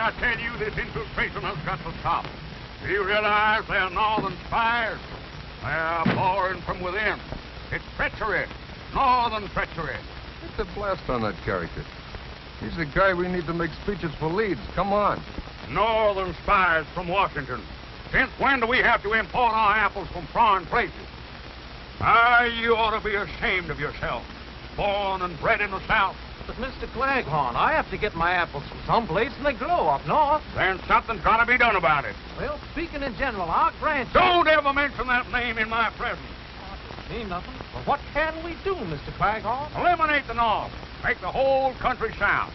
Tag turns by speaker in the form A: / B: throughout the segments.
A: I tell you, this infiltration has got to stop. Do you realize they're northern spies? They're boring from within. It's treachery. Northern treachery.
B: It's a blast on that character. He's the guy we need to make speeches for Leeds. Come on.
A: Northern spies from Washington. Since when do we have to import our apples from foreign places? You ought to be ashamed of yourself. Born and bred in the South.
C: But, Mr. Claghorn, I have to get my apples from someplace, and they grow up north.
A: Then something's got to be done about it.
C: Well, speaking in general, I'll grant you...
A: Don't ever mention that name in my presence.
C: See nothing. Well, what can we do, Mr. Claghorn?
A: Eliminate the North. Make the whole country South.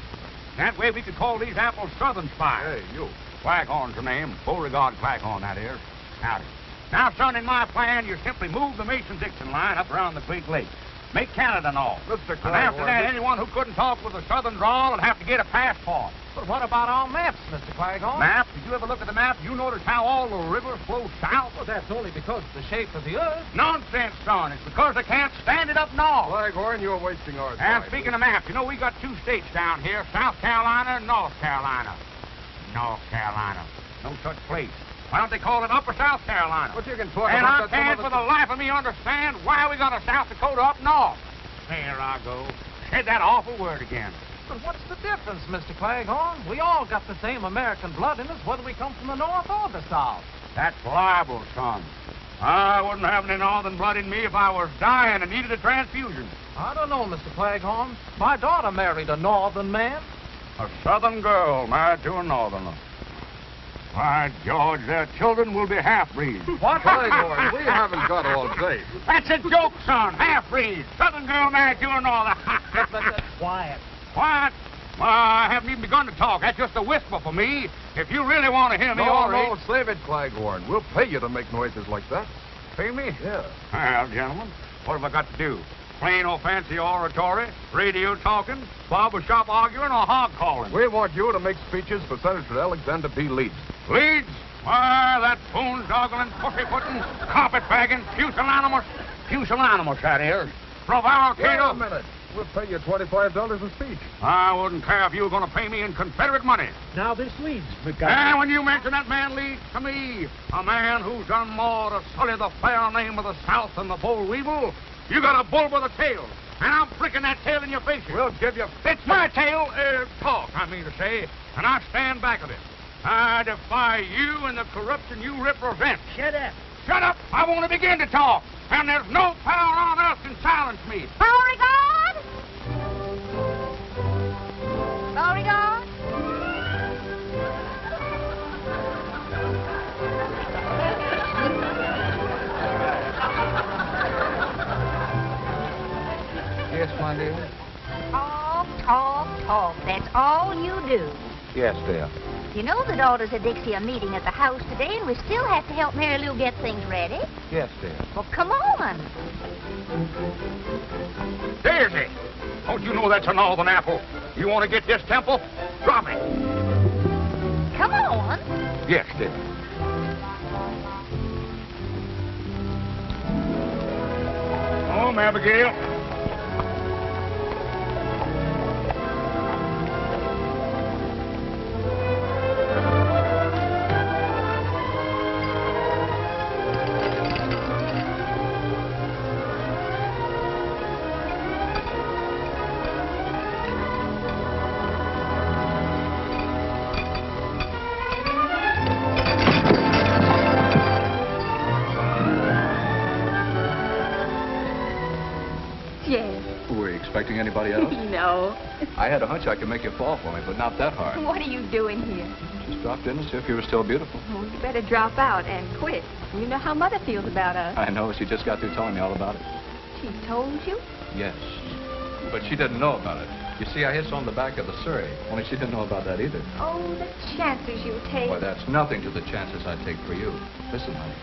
A: That way we could call these apples Southern spies.
B: Hey, you.
A: Claghorn's the name. Beauregard Claghorn, that is. Howdy. Now, son, in my plan, you simply move the Mason-Dixon line up around the Great Lakes. Make Canada North.
B: Mr.
A: And after
B: Claghorn,
A: that, anyone who couldn't talk with a Southern drawl would have to get a passport.
C: But what about our maps, Mr. Claghorn?
A: Map? Did you ever look at the map? You notice how all the rivers flow south?
C: Well, that's only because of the shape of the earth.
A: Nonsense, son. It's because they can't stand it up north.
B: Claghorn, you're wasting our
A: And
B: time.
A: speaking of maps, you know, we got two states down here, South Carolina and North Carolina. North Carolina. No such place. Why don't they call it Upper South Carolina?
B: But you can talk
A: And
B: about
A: I
B: that
A: can't
B: some
A: for
B: other
A: the life of me understand why we got a South Dakota up north. There I go. Said that awful word again.
C: But what's the difference, Mr. Claghorn? We all got the same American blood in us, whether we come from the north or the south.
A: That's libel, son. I wouldn't have any northern blood in me if I was dying and needed a transfusion.
C: I don't know, Mr. Claghorn. My daughter married a northern man.
A: A southern girl married to a northerner. Why, George, their children will be half-breeds.
B: What? Claghorn, we haven't got all day.
A: That's a joke, son. Half-breeds. Southern girl married to a northerner.
C: Quiet.
A: Quiet? I haven't even begun to talk. That's just a whisper for me. If you really want to hear me, all right.
B: No, save it, Claghorn. We'll pay you to make noises like that.
A: Pay me?
B: Yeah.
A: Well, gentlemen, what have I got to do? Plain or fancy oratory, radio talking, barber shop arguing, or hog calling?
B: We want you to make speeches for Senator Alexander B. Leeds.
A: Leeds? Why, that boondoggling, pussyfooting, carpetbagging, pusillanimous, that is.
B: Wait a
A: Prevaricator.
B: minute. We'll pay you $25 a speech.
A: I wouldn't care if you were going to pay me in Confederate money.
D: Now this Leeds,
A: And when you mention that man Leeds to me, a man who's done more to sully the fair name of the South than the boll weevil, you got a bull with a tail, and I'm pricking that tail in your face.
B: We'll give you...
A: It's my tail, talk, I mean to say, and I stand back of it. I defy you and the corruption you represent.
D: Shut up.
A: Shut up! I want to begin to talk, and there's no power on earth can silence me.
E: Beauregard? Beauregard?
B: Yes, my dear?
E: Talk, talk, talk. That's all you do.
B: Yes, dear.
E: You know the daughters of Dixie are meeting at the house today, and we still have to help Mary Lou get things ready.
B: Yes, dear.
E: Well, come on.
A: Daisy! Don't you know that's a northern apple? You want to get this temple? Drop it.
E: Come on.
A: Yes, dear. Home, Abigail.
F: Expecting anybody else?
E: No.
F: I had a hunch I could make you fall for me, but not that hard.
E: What are you doing here?
F: Just dropped in to see if you were still beautiful.
E: Oh, you better drop out and quit. You know how Mother feels about us.
F: I know. She just got through telling me all about it.
E: She told you?
F: Yes. But she didn't know about it. You see, I hitched on the back of the Surrey. Only she didn't know about that either.
E: Oh, the chances you take.
F: Why, that's nothing to the chances I take for you. Listen, honey.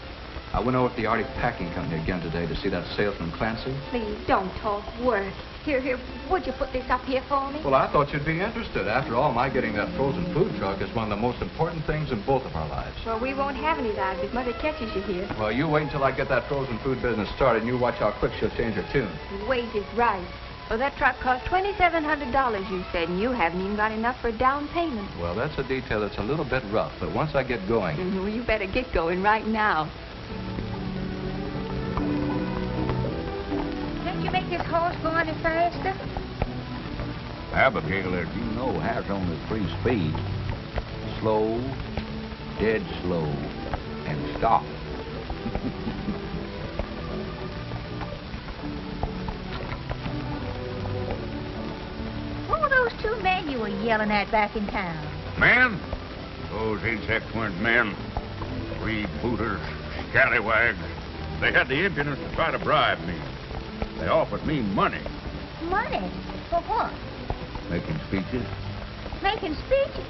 F: I went over to the Arctic Packing Company again today to see that salesman Clancy.
E: Please, don't talk work. Here, would you put this up here for me?
F: Well, I thought you'd be interested. After all, my getting that frozen food truck is one of the most important things in both of our lives.
E: Well, we won't have any lives if Mother catches you here.
F: Well, you wait until I get that frozen food business started, and you watch how quick she'll change her tune.
E: Wait is right.
D: Well, that truck cost $2,700, you said, and you haven't even got enough for a down payment.
F: Well, that's a detail that's a little bit rough, but once I get going...
D: Well, you better get going right now.
E: Can't you make this horse go any faster?
G: Abigail, as you know, has only 3 speeds. Slow, dead slow, and stop.
E: What were those 2 men you were yelling at back in town?
A: Men? Those insects weren't men. Freebooters, scallywags. They had the impudence to try to bribe me. They offered me money.
E: Money? For what?
G: Making speeches.
E: Making speeches?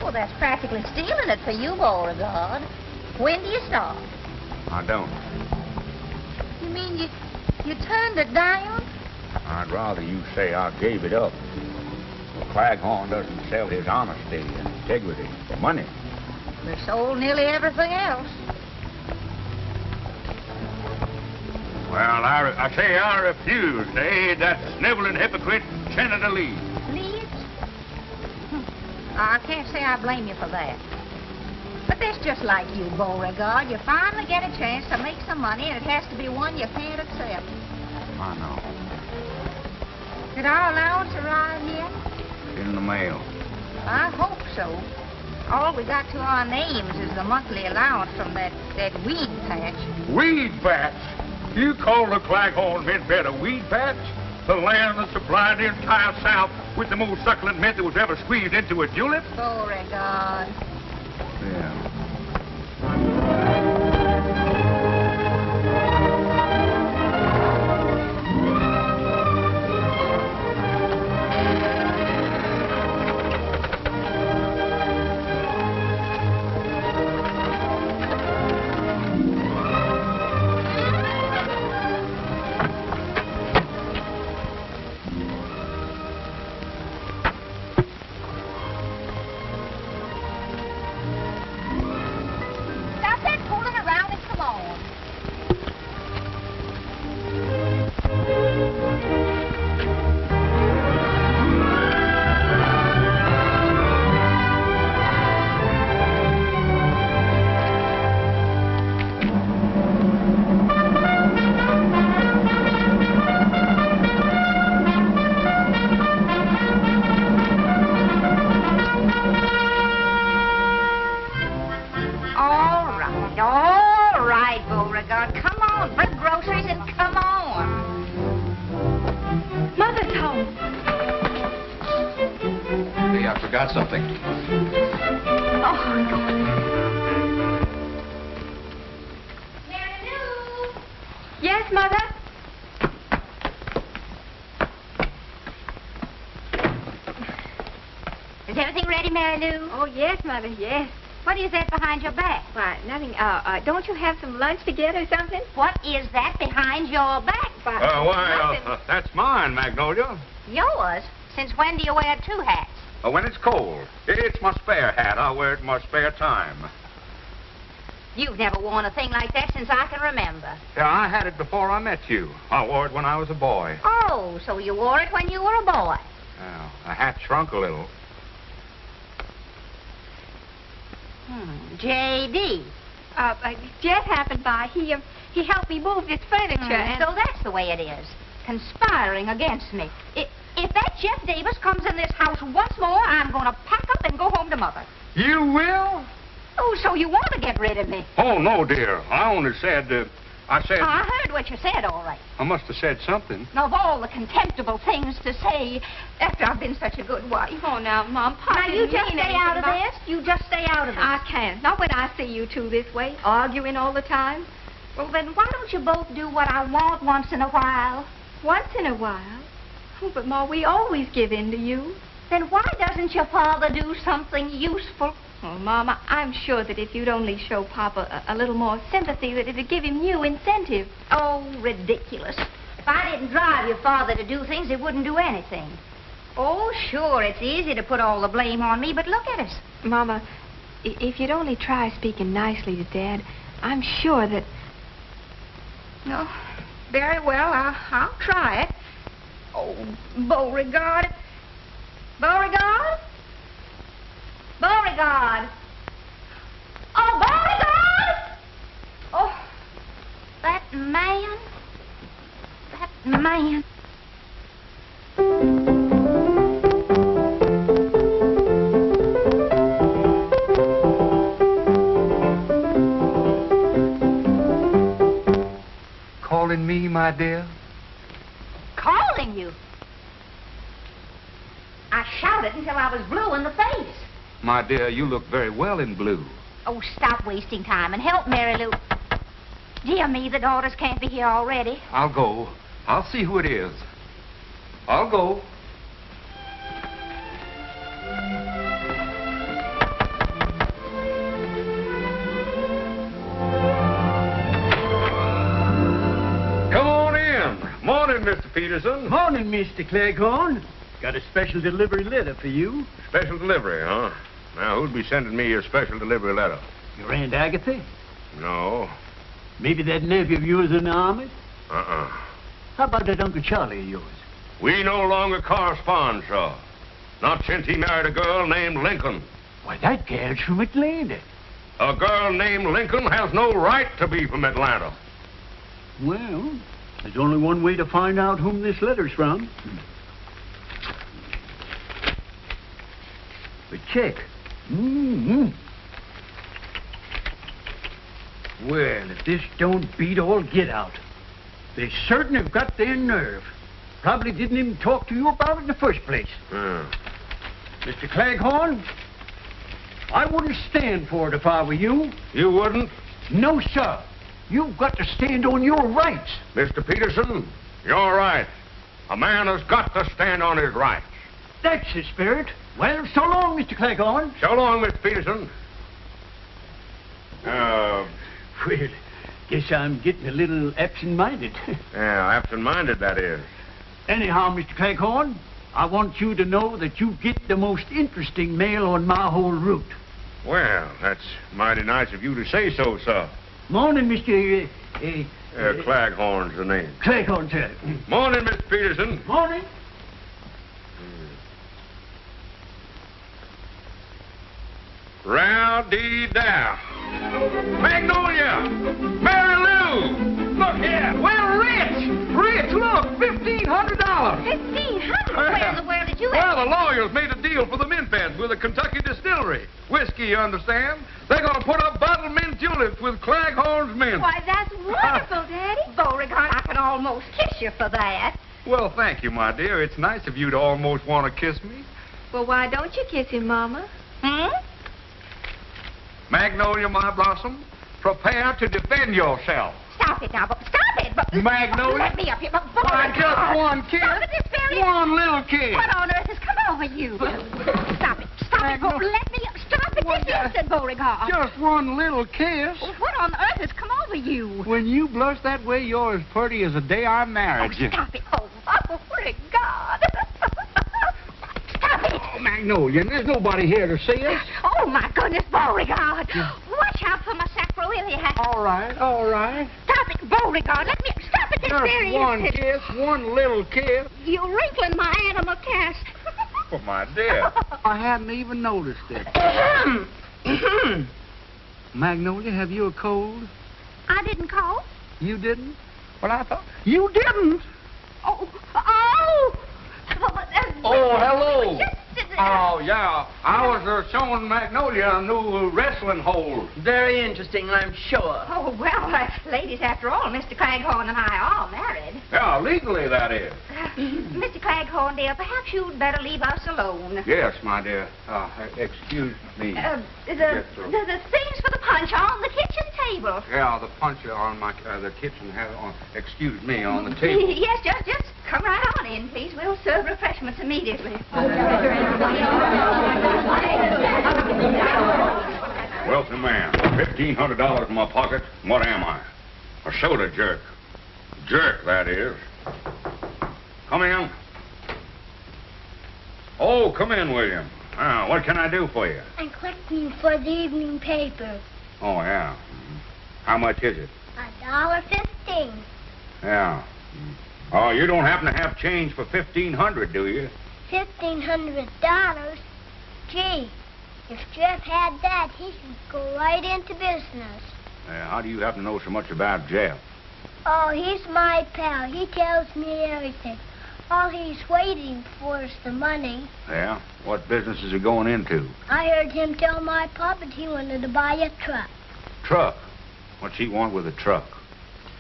E: Well, that's practically stealing it for you, Beauregard. When do you start?
A: I don't.
E: You mean you turned it down?
G: I'd rather you say I gave it up. Claghorn doesn't sell his honesty and integrity for money.
E: We sold nearly everything else.
A: Well, I say I refuse to aid that sniveling hypocrite, Senator Lee.
E: Leeds? I can't say I blame you for that. But that's just like you, Beauregard. You finally get a chance to make some money, and it has to be one you can't accept.
A: I know.
E: Did our allowance arrive yet?
G: In the mail.
E: I hope so. All we got to our names is the monthly allowance from that weed patch.
A: Weed patch? You call the Claghorn mint bed a weed patch? The land that supplied the entire South with the most succulent mint that was ever squeezed into a julep?
E: Beauregard.
G: Yeah.
F: Something.
E: Oh.
D: Mary Lou! Yes, Mother?
E: Is everything ready, Mary Lou?
D: Oh, yes, Mother, yes.
E: What is that behind your back?
D: Why, nothing. Don't you have some lunch to get or something?
E: What is that behind your back?
A: That's mine, Magnolia.
E: Yours? Since when do you wear 2 hats?
A: When it's cold. It's my spare hat. I wear it in my spare time.
E: You've never worn a thing like that since I can remember.
A: Yeah, I had it before I met you. I wore it when I was a boy.
E: Oh, so you wore it when you were a boy.
A: Well, the hat shrunk a little.
E: J.D.
D: Jeff happened by. He helped me move this furniture. And
E: So that's the way it is. Conspiring against me. If that Jeff Davis comes in this house once more, I'm going to pack up and go home to Mother.
A: You will?
E: Oh, so you want to get rid of me?
A: Oh, no, dear. I only said, I
E: heard what you said, all right.
A: I must have said something.
E: Of all the contemptible things to say after I've been such a good wife.
D: Oh, now, Mom, Pop
E: Now, you just stay out of this. You just stay out of this.
D: I can't. Not when I see you two this way, arguing all the time.
E: Well, then why don't you both do what I want once in a while?
D: Once in a while? Oh, but, Ma, we always give in to you.
E: Then why doesn't your father do something useful?
D: Oh, Mama, I'm sure that if you'd only show Papa a little more sympathy, that it'd give him new incentive.
E: Oh, ridiculous. If I didn't drive your father to do things, he wouldn't do anything. Oh, sure, it's easy to put all the blame on me, but look at us.
D: Mama, if you'd only try speaking nicely to Dad, I'm sure that...
E: No, very well, I'll try it. Oh, Beauregard. Beauregard? Beauregard. Oh, Beauregard! Oh, that man. That man.
B: Calling me, my dear?
E: Calling you? I shouted until I was blue in the face.
B: My dear, you look very well in blue.
E: Oh, stop wasting time and help Mary Lou. Dear me, the daughters can't be here already.
B: I'll go. I'll see who it is. I'll go.
A: Come on in. Morning, Mr. Peterson.
H: Morning, Mr. Claghorn. Got a special delivery letter for you.
A: Special delivery, huh? Now, who'd be sending me your special delivery letter?
H: Your Aunt Agatha?
A: No.
H: Maybe that nephew of yours in the army?
A: Uh-uh.
H: How about that Uncle Charlie of yours?
A: We no longer correspond, sir. Not since he married a girl named Lincoln.
H: Why, that gal's from Atlanta.
A: A girl named Lincoln has no right to be from Atlanta.
H: Well, there's only one way to find out whom this letter's from. The check. Mm-hmm. Well, if this don't beat all get out. They certain have got their nerve. Probably didn't even talk to you about it in the first place. Mr. Claghorn, I wouldn't stand for it if I were you.
A: You wouldn't?
H: No, sir. You've got to stand on your rights.
A: Mr. Peterson, you're right. A man has got to stand on his rights.
H: That's the spirit. Well, so long, Mr. Claghorn.
A: So long, Mr. Peterson.
H: Well, guess I'm getting a little absent-minded.
A: Yeah, absent-minded, that is.
H: Anyhow, Mr. Claghorn, I want you to know that you get the most interesting mail on my whole route.
A: Well, that's mighty nice of you to say so, sir.
H: Morning, Mr.
A: Claghorn's the name.
H: Claghorn, sir.
A: Morning, Mr. Peterson.
H: Morning.
A: Row-dee-dow. Magnolia! Mary Lou! Look here!
C: Well, Rich, look, $1,500.
E: $1,500? Where in the world did you
B: Well, the lawyers made a deal for the mint beds with a Kentucky distillery. Whiskey, you understand? They're going to put up bottled mint juleps with Claghorn's mint.
E: Why, that's wonderful, Daddy. Beauregard, I can almost kiss you for that.
B: Well, thank you, my dear. It's nice of you to almost want to kiss me.
D: Well, why don't you kiss him, Mama?
B: Magnolia, my blossom, prepare to defend yourself.
E: Stop it now, stop it.
B: Magnolia?
E: Let me up here,
B: Why, just one kiss.
E: Look at this very...
B: One little kiss.
E: What on earth has come over you? Stop it, let me up. Stop it this instant, Beauregard.
B: Just one little kiss.
E: What on earth has come over you?
B: When you blush that way, you're as pretty as the day I married you.
E: Stop it. Oh, Beauregard. Stop it.
B: Oh, Magnolia, there's nobody here to see us.
E: Oh, my goodness, Beauregard. Watch out for my sacroiliac hat.
B: All right.
E: Stop it, Beauregard. Let me... Stop it this very
B: Just one
E: instant.
B: kiss, one little kiss.
E: You're wrinkling my animal cast.
B: Oh, my dear. I hadn't even noticed it. Magnolia, have you a cold?
E: I didn't call.
B: You didn't? Well, I thought... You didn't?
E: Oh!
B: Oh, hello. Oh, yeah. I was showing Magnolia a new wrestling hold.
C: Very interesting, I'm sure.
E: Oh, well, ladies, after all, Mr. Claghorn and I are married.
B: Yeah, legally, that is.
E: Mr. Claghorn, dear, perhaps you'd better leave us alone.
B: Yes, my dear. Excuse me.
E: The things for the punch are on the kitchen table.
B: Yeah, the punch on the kitchen has on. Excuse me, on the table.
E: Yes, just come right on in, please. We'll serve refreshments immediately.
A: Wealthy man, $1,500 in my pocket. What am I? A soda jerk. Jerk, that is. Come in. Oh, come in, William. What can I do for you?
I: I'm collecting for the evening paper.
A: Oh, yeah. How much is it?
I: $1.15.
A: Yeah.
G: Oh, you don't happen to have change for $1,500, do you?
I: $1,500? Gee, if Jeff had that, he could go right into business.
G: How do you happen to know so much about Jeff?
I: Oh, he's my pal. He tells me everything. All he's waiting for is the money.
G: Yeah? What business is he going into?
I: I heard him tell my pop that he wanted to buy a truck.
G: Truck? What's he want with a truck?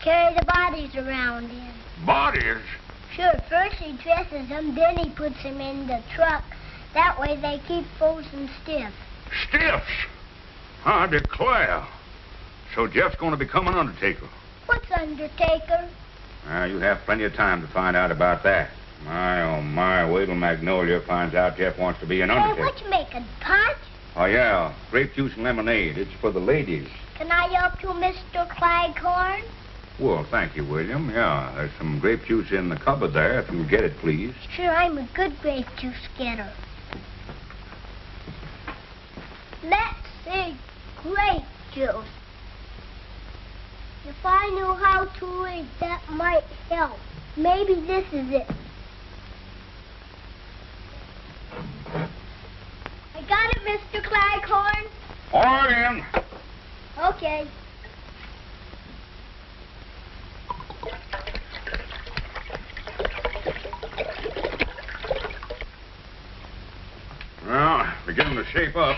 I: Carry the bodies around in.
G: Bodies?
I: Sure, first he dresses them, then he puts them in the truck. That way they keep frozen stiff.
G: Stiffs? I declare. So Jeff's going to become an undertaker.
I: What's undertaker?
G: You have plenty of time to find out about that. My, oh my, wait till Magnolia finds out Jeff wants to be an undertaker.
I: Hey, what you making, punch?
G: Oh, yeah, grape juice and lemonade. It's for the ladies.
I: Can I help you, Mr. Claghorn?
G: Well, thank you, William. Yeah, there's some grape juice in the cupboard there, if you'll get it, please.
I: Sure, I'm a good grape juice getter. Let's see, grape juice. If I knew how to read, that might help. Maybe this is it. I got it, Mr. Claghorn.
G: All right, in.
I: Okay.
G: Well, beginning to shape up.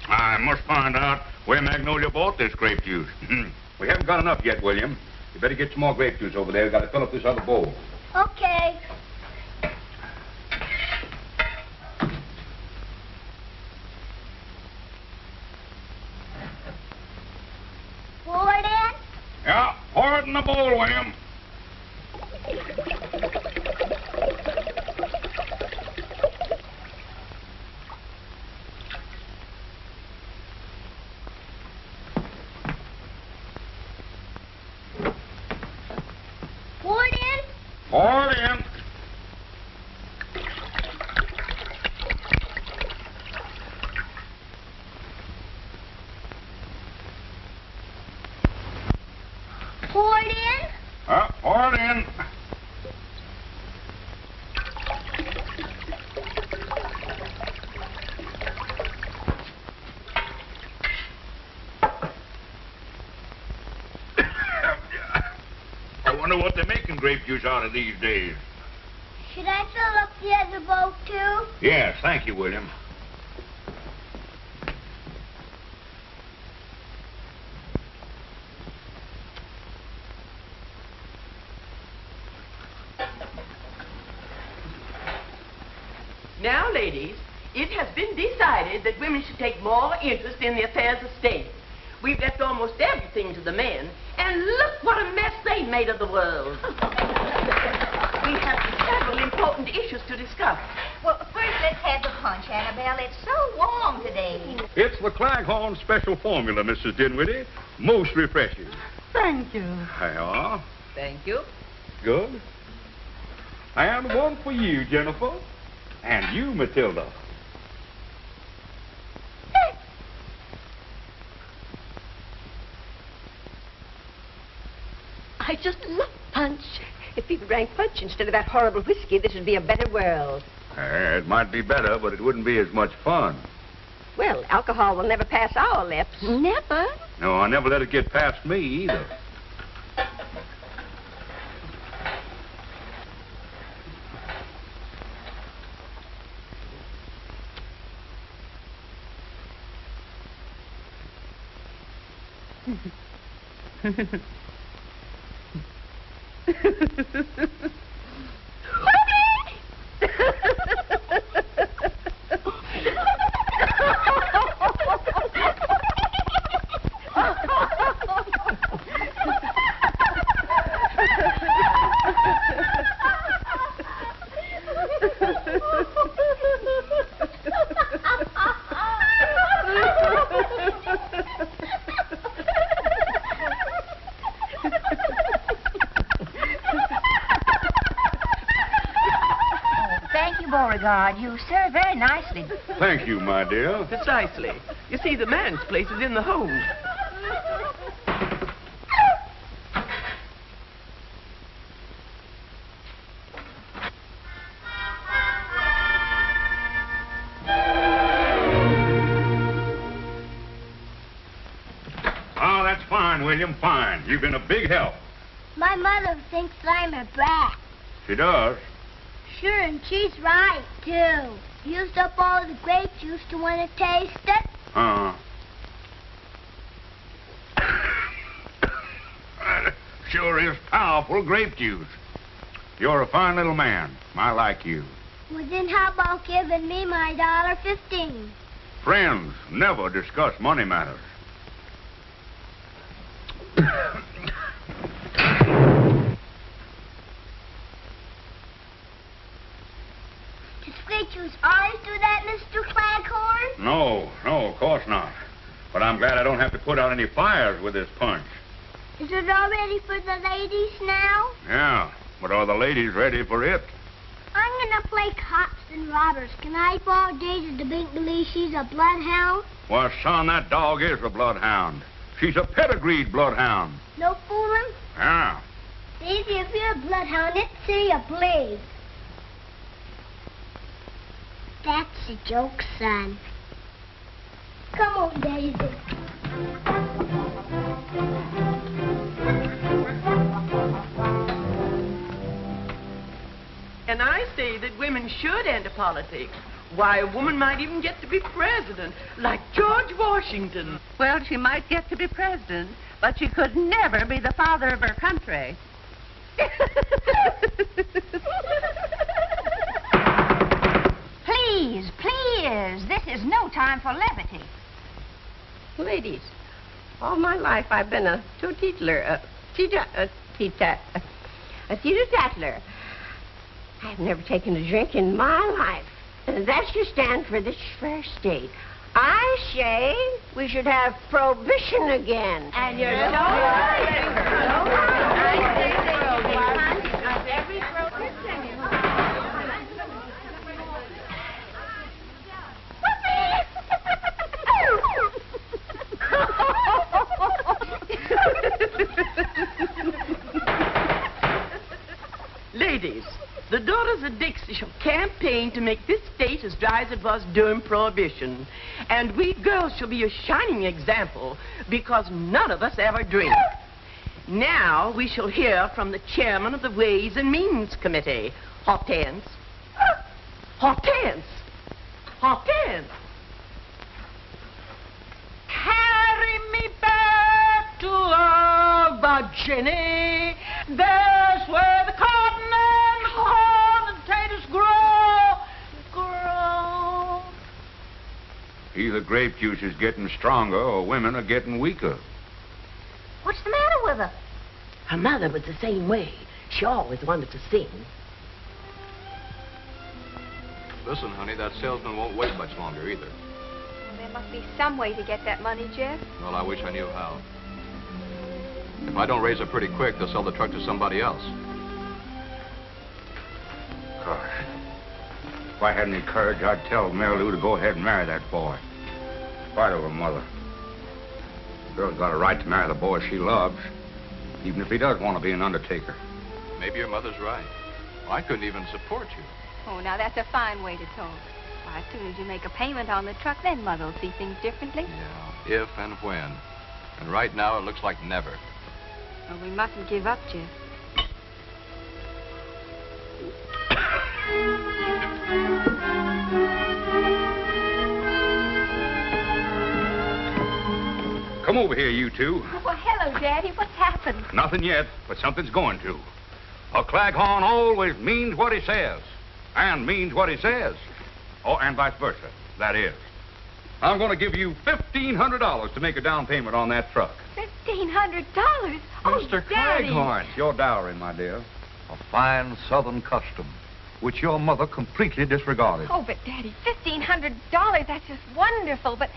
G: I must find out where Magnolia bought this grape juice. We haven't got enough yet, William. You better get some more grape juice over there. We've got to fill up this other bowl.
I: Okay. Pour it in?
G: Yeah, pour it in the bowl, William.
I: Pour it in?
G: Pour it in.
I: Pour it in?
G: Pour it in. I wonder what they're making grape juice out of these days.
I: Should I fill up the other bowl, too?
G: Yes, thank you, William.
J: Now, ladies, it has been decided that women should take more interest in the affairs of state. We've left almost everything to the men, and look what a mess they made of the world. We have several important issues to discuss.
E: Well, first let's have the punch, Annabelle. It's so warm today.
A: It's the Claghorn special formula, Mrs. Dinwiddie. Most refreshing.
C: Thank you.
A: There you are.
J: Thank you.
A: Good. And one for you, Jennifer. And you, Matilda.
K: I just love punch. If people drank punch instead of that horrible whiskey, this would be a better world.
G: It might be better, but it wouldn't be as much fun.
K: Well, alcohol will never pass our lips. Never?
G: No, I never let it get past me either.
E: Beauregard, you serve very nicely.
A: Thank you, my dear.
J: Precisely. You see, the man's place is in the home.
A: Fine, William, fine. You've been a big help.
I: My mother thinks I'm a brat.
A: She does.
I: Sure, and she's right, too. Used up all the grape juice to want to taste it.
A: Sure is powerful grape juice. You're a fine little man. I like you.
I: Well, then how about giving me my $1.15?
A: Friends never discuss money matters.
I: Does grape juice always do that, Mr. Claghorn?
A: No, of course not. But I'm glad I don't have to put out any fires with this punch.
I: Is it all ready for the ladies now?
A: Yeah, but are the ladies ready for it?
I: I'm gonna play cops and robbers. Can I borrow Daisy to make believe she's a bloodhound?
A: Well, son, that dog is a bloodhound. She's a pedigreed bloodhound.
I: No fooling?
A: Yeah.
I: Daisy, if you're a bloodhound, let's see you bleed. That's a joke, son. Come on, Daisy.
J: And I say that women should enter politics. Why, a woman might even get to be president, like George Washington.
K: Well, she might get to be president, but she could never be the father of her country.
E: Please, please, this is no time for levity.
K: Ladies, all my life I've been a teetotaler, a teetotaler. I've never taken a drink in my life. And that should stand for this fair state. I say we should have prohibition again.
E: And you're so right.
J: Ladies, the Daughters of Dixie shall campaign to make this state as dry as it was during Prohibition. And we girls shall be a shining example because none of us ever drink. Now we shall hear from the chairman of the Ways and Means Committee. Hortense. Hortense. Hortense.
H: Carry me back to Virginia. There's where the cotton and the corn and potatoes grow.
A: Either grape juice is getting stronger or women are getting weaker.
E: What's the matter with her?
J: Her mother was the same way. She always wanted to sing.
F: Listen, honey, that salesman won't wait much longer either.
D: Well, there must be some way to get that money, Jeff.
F: Well, I wish I knew how. If I don't raise it pretty quick, they'll sell the truck to somebody else.
A: Gosh. If I had any courage, I'd tell Mary Lou to go ahead and marry that boy. In spite of her mother. The girl's got a right to marry the boy she loves, even if he does want to be an undertaker.
F: Maybe your mother's right. Well, I couldn't even support you.
D: Oh, now that's a fine way to talk. Why, as soon as you make a payment on the truck, then Mother will see things differently.
F: Yeah, if and when. And right now, it looks like never.
D: Well, we mustn't give up, Jeff.
A: Come over here, you two.
D: Well, hello, Daddy. What's happened?
A: Nothing yet, but something's going to. A Claghorn always means what he says, and means what he says. Oh, and vice versa. That is. I'm going to give you $1,500 to make a down payment on that truck.
D: $1,500? Oh,
L: Mr.
D: Daddy.
L: Claghorn.
A: Your dowry, my dear.
L: A fine Southern custom, which your mother completely disregarded.
D: Oh, but Daddy, $1,500, that's just wonderful, but...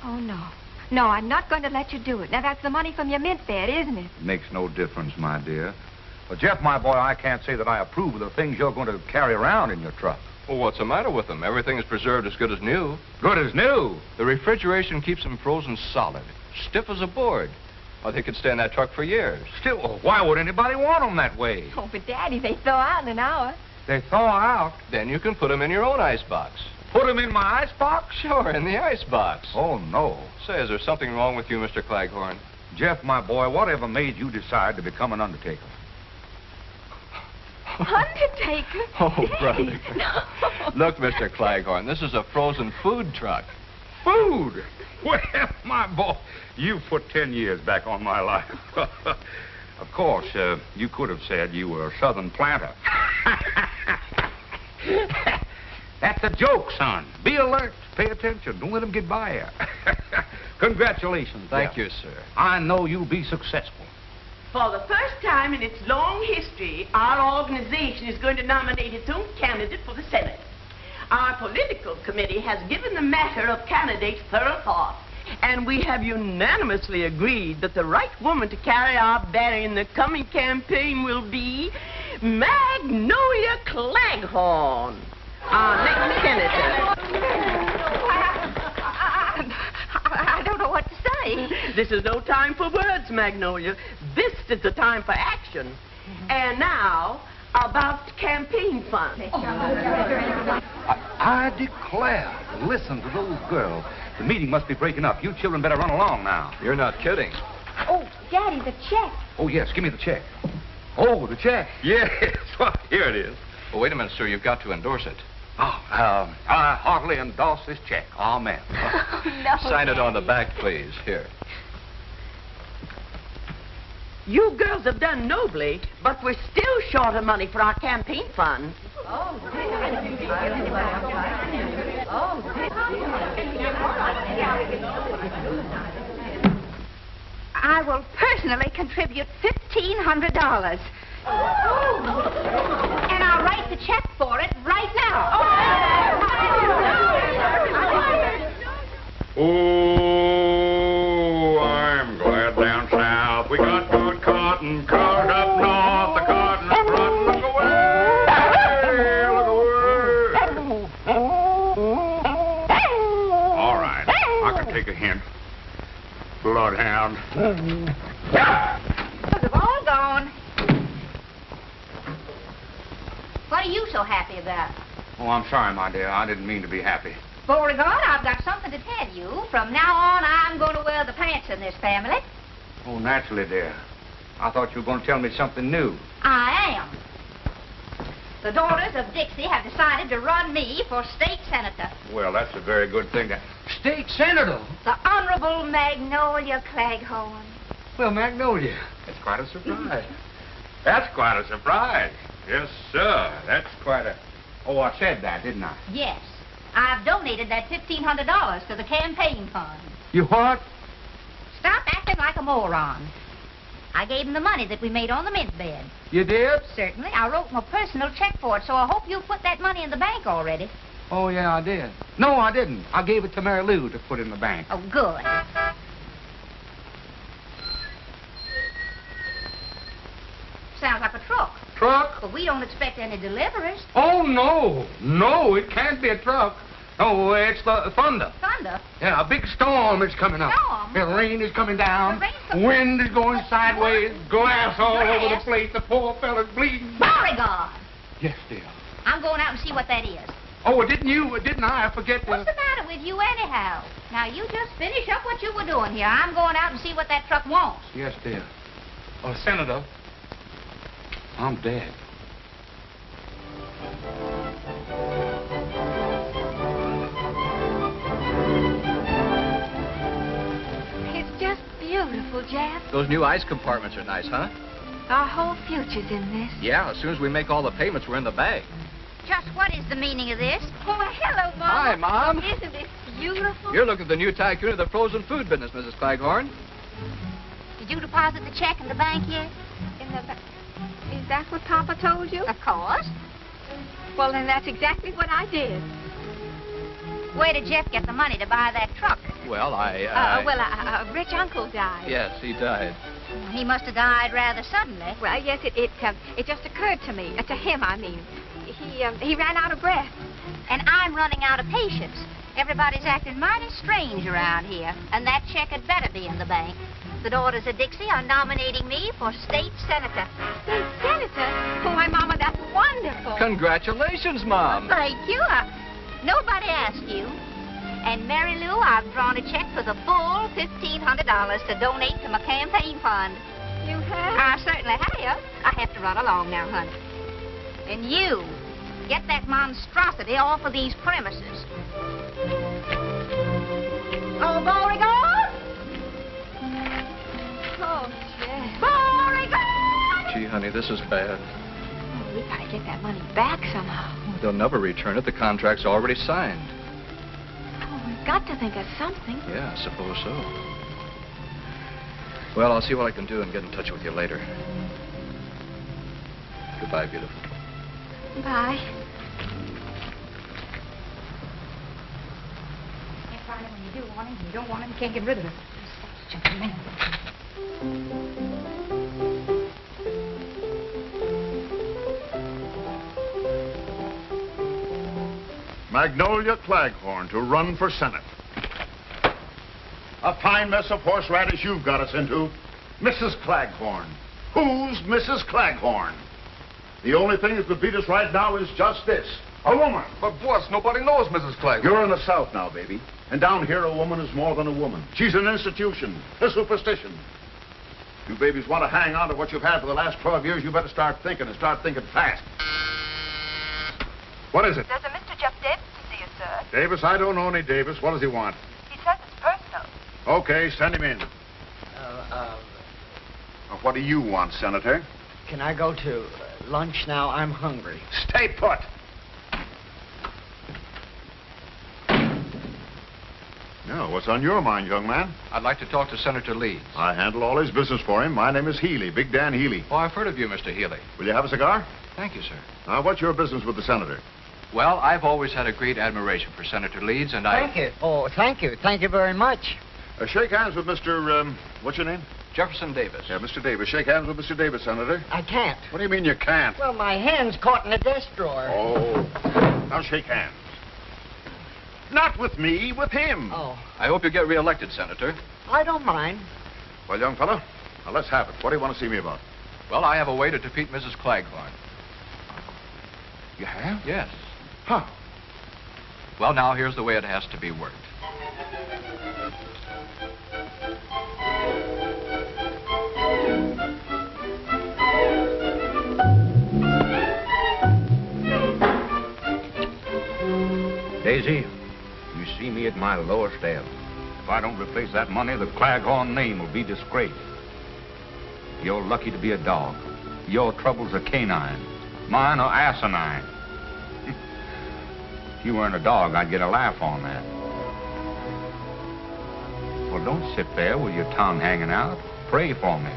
D: Oh, no. No, I'm not going to let you do it. Now, that's the money from your mint bed, isn't it?
L: Makes no difference, my dear. But, Jeff, my boy, I can't say that I approve of the things you're going to carry around in your truck.
F: Well, what's the matter with them? Everything is preserved as good as new.
A: Good as new?
F: The refrigeration keeps them frozen solid, stiff as a board. Well, they could stay in that truck for years.
A: Still, why would anybody want them that way?
D: Oh, but Daddy, they thaw out in an hour.
A: They thaw out?
F: Then you can put them in your own icebox.
A: Put them in my icebox?
F: Sure, in the icebox.
L: Oh, no.
F: Say, is there something wrong with you, Mr. Claghorn?
L: Jeff, my boy, whatever made you decide to become an undertaker?
D: Undertaker?
F: Oh, brother. Look, Mr. Claghorn, this is a frozen food truck.
A: Food? Well, my boy, you put 10 years back on my life. Of course, you could have said you were a southern planter. That's a joke, son. Be alert. Pay attention. Don't let them get by you. Congratulations,
F: Thank
A: Jeff.
F: you, sir.
A: I know you'll be successful.
J: For the first time in its long history, our organization is going to nominate its own candidate for the Senate. Our political committee has given the matter of candidates thorough thought, and we have unanimously agreed that the right woman to carry our banner in the coming campaign will be Magnolia Claghorn, our next senator.
E: I don't know what to say.
J: This is no time for words, Magnolia. This is the time for action. And now, about campaign funds.
A: I declare. Listen to those girls. The meeting must be breaking up. You children better run along now.
F: You're not kidding.
D: Oh, Daddy, the check.
A: Oh, yes, give me the check. Oh, the check. Yes, well, here it is.
F: Well, wait a minute, sir. You've got to endorse it.
A: Oh, I heartily endorse this check. Amen.
D: No,
F: Sign it on the
D: Daddy.
F: back, please. Here.
J: You girls have done nobly, but we're still short of money for our campaign fund.
E: I will personally contribute $1,500. And I'll write the check for it right now.
A: Oh, I'm glad down south we got good cotton. Cars up north, the cotton is rotten. Look away, look away. All right, I can take a hint. Bloodhound.
E: They've all gone. What are you so happy about?
A: Oh, I'm sorry, my dear. I didn't mean to be happy.
E: Beauregard, I've got something to tell you. From now on, I'm going to wear the pants in this family.
A: Oh, naturally, dear. I thought you were going to tell me something new.
E: I am. The daughters of Dixie have decided to run me for state senator.
A: Well, that's a very good thing. State senator?
E: The Honorable Magnolia Claghorn.
A: Well, Magnolia, that's quite a surprise. That's quite a surprise. Yes, sir. That's quite a... Oh, I said that, didn't I?
E: Yes. I've donated that $1,500 to the campaign fund.
A: You what?
E: Stop acting like a moron. I gave him the money that we made on the mint bed.
A: You did?
E: Certainly. I wrote him a personal check for it, so I hope you put that money in the bank already.
A: Oh, yeah, I did. No, I didn't. I gave it to Mary Lou to put in the bank.
E: Oh, good. Sounds like a truck.
A: Truck?
E: But we don't expect any deliveries.
A: Oh, no. No, it can't be a truck. Oh, it's the thunder.
E: Thunder?
A: Yeah, a big storm is coming up.
E: Storm?
A: The rain is coming down.
E: The rain's coming-
A: Wind is going sideways. Glass all over the
E: Glass?
A: place. The poor fella's bleeding.
E: Beauregard!
A: Yes, dear.
E: I'm going out and see what that is.
A: Oh, didn't I? I forget to...
E: What's the matter with you anyhow? Now, you just finish up what you were doing here. I'm going out and see what that truck wants.
A: Yes, dear. Senator, I'm dead.
D: It's just beautiful, Jeff.
F: Those new ice compartments are nice, huh?
D: Our whole future's in this.
F: Yeah, as soon as we make all the payments, we're in the bag.
E: Just what is the meaning of this?
D: Oh, hello, Mom.
F: Hi, Mom.
D: Isn't this beautiful?
F: You're looking at the new tycoon of the frozen food business, Mrs. Claghorn.
E: Did you deposit the check in the bank yet?
D: Is that what Papa told you?
E: Of course.
D: Well, then that's exactly what I did.
E: Where did Jeff get the money to buy that truck?
F: Well,
D: a rich uncle died.
F: Yes, he died.
E: He must have died rather suddenly.
D: Well, yes, it just occurred to me. To him, I mean. He ran out of breath.
E: And I'm running out of patience. Everybody's acting mighty strange around here. And that check had better be in the bank. The daughters of Dixie are nominating me for state senator.
D: State senator? Oh, my Mama, that's wonderful.
F: Congratulations, Mom.
E: Thank you. Nobody asked you. And Mary Lou, I've drawn a check for the full $1,500. $100 to donate to my campaign fund.
D: You have?
E: I certainly have. I have to run along now, honey. And you, get that monstrosity off of these premises. Oh, Beauregard!
D: Oh, Jeff.
E: Beauregard!
F: Gee, honey, this is bad.
D: Oh, we gotta get that money back somehow.
F: They'll never return it. The contract's already signed.
D: Oh, we've got to think of something.
F: Yeah, I suppose so. Well, I'll see what I can do and get in touch with you later. Goodbye, beautiful.
D: Bye.
E: Can't find it when you do want him. You don't want him, you can't get rid of him. Just a minute.
M: Magnolia Claghorn to run for Senate. A fine mess of horseradish you've got us into. Mrs. Claghorn. Who's Mrs. Claghorn? The only thing that could beat us right now is just this. A woman.
B: But, boss, nobody knows Mrs. Claghorn.
M: You're in the South now, baby. And down here, a woman is more than a woman. She's an institution, a superstition. You babies want to hang on to what you've had for the last 12 years, you better start thinking, and start thinking fast.
B: What is it?
N: There's a Mr. Jeff Davis to see you, sir.
M: Davis, I don't know any Davis. What does he want?
N: He says it's personal.
M: Okay, send him in. What do you want, Senator?
O: Can I go to lunch now? I'm hungry.
M: Stay put. Now, what's on your mind, young man?
F: I'd like to talk to Senator Leeds.
M: I handle all his business for him. My name is Healy, Big Dan Healy.
F: Oh, I've heard of you, Mr. Healy.
M: Will you have a cigar?
F: Thank you, sir.
M: Now, what's your business with the senator?
F: Well, I've always had a great admiration for Senator Leeds, and
O: Thank you. Oh, thank you. Thank you very much.
M: Shake hands with Mr. What's your name?
F: Jefferson Davis.
M: Yeah, Mr. Davis. Shake hands with Mr. Davis, Senator.
O: I can't.
M: What do you mean you can't?
O: Well, my hand's caught in a desk drawer.
M: Oh. Now shake hands. Not with me, with him.
O: Oh.
F: I hope you get reelected, Senator.
O: I don't mind.
M: Well, young fella, now let's have it. What do you want to see me about?
F: Well, I have a way to defeat Mrs. Claghorn.
M: You have?
F: Yes.
M: How?
F: Well, now, here's the way it has to be worked.
A: Daisy, you see me at my lowest ebb. If I don't replace that money, the Claghorn name will be disgraced. You're lucky to be a dog. Your troubles are canine. Mine are asinine. If you weren't a dog, I'd get a laugh on that. Well, don't sit there with your tongue hanging out. Pray for me.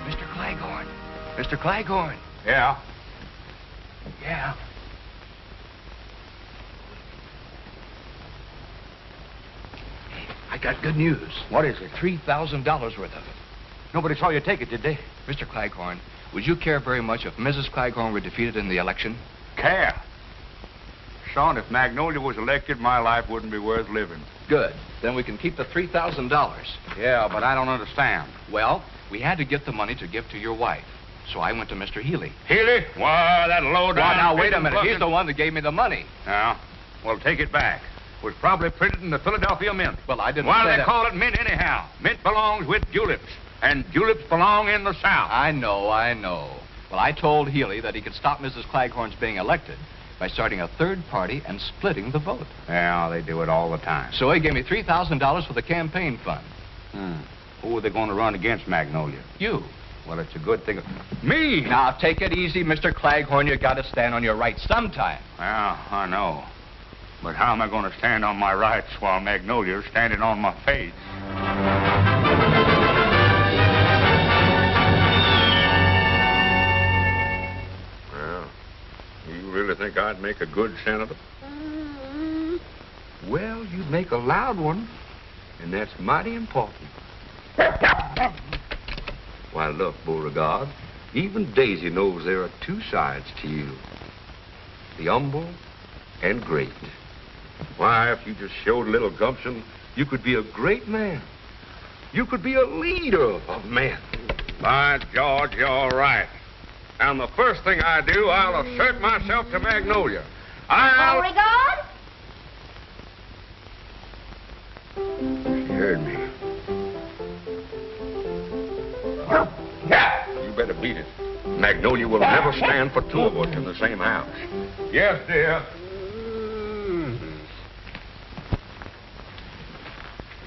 H: Mr. Claghorn. Mr. Claghorn.
A: Yeah?
H: Yeah. I got good news.
A: What is it?
H: $3,000 worth of it.
A: Nobody saw you take it, did they?
F: Mr. Claghorn, would you care very much if Mrs. Claghorn were defeated in the election?
A: Care? Son, if Magnolia was elected, my life wouldn't be worth living.
F: Good. Then we can keep the $3,000.
A: Yeah, but I don't understand.
F: Well, we had to get the money to give to your wife. So I went to Mr. Healy.
A: Healy? Why, that low-down...
F: Well, now, wait a minute. He's the one that gave me the money.
A: Yeah? Well, take it back. It was probably printed in the Philadelphia Mint.
F: Well, I didn't
A: Why
F: say
A: do they
F: that.
A: call it mint anyhow? Mint belongs with juleps, and juleps belong in the South.
F: I know. Well, I told Healy that he could stop Mrs. Claghorn's being elected by starting a third party and splitting the vote.
A: Yeah, they do it all the time.
F: So he gave me $3,000 for the campaign fund.
A: Who are they going to run against, Magnolia?
F: You.
A: Well, it's a good thing. Me?
F: Now, take it easy, Mr. Claghorn. You got to stand on your rights sometime.
A: Yeah, I know. But how am I going to stand on my rights while Magnolia's standing on my face?
M: Well, you really think I'd make a good senator?
A: Well, you'd make a loud one, and that's mighty important. Why, look, Beauregard, even Daisy knows there are two sides to you. The humble and great. Why, if you just showed a little gumption, you could be a great man. You could be a leader of men.
G: By George, you're right.
A: And the first thing I do, I'll assert myself to Magnolia.
E: Beauregard?
A: She heard me. Yeah, you better beat it. Magnolia will never stand for two of us in the same house. Yes, dear.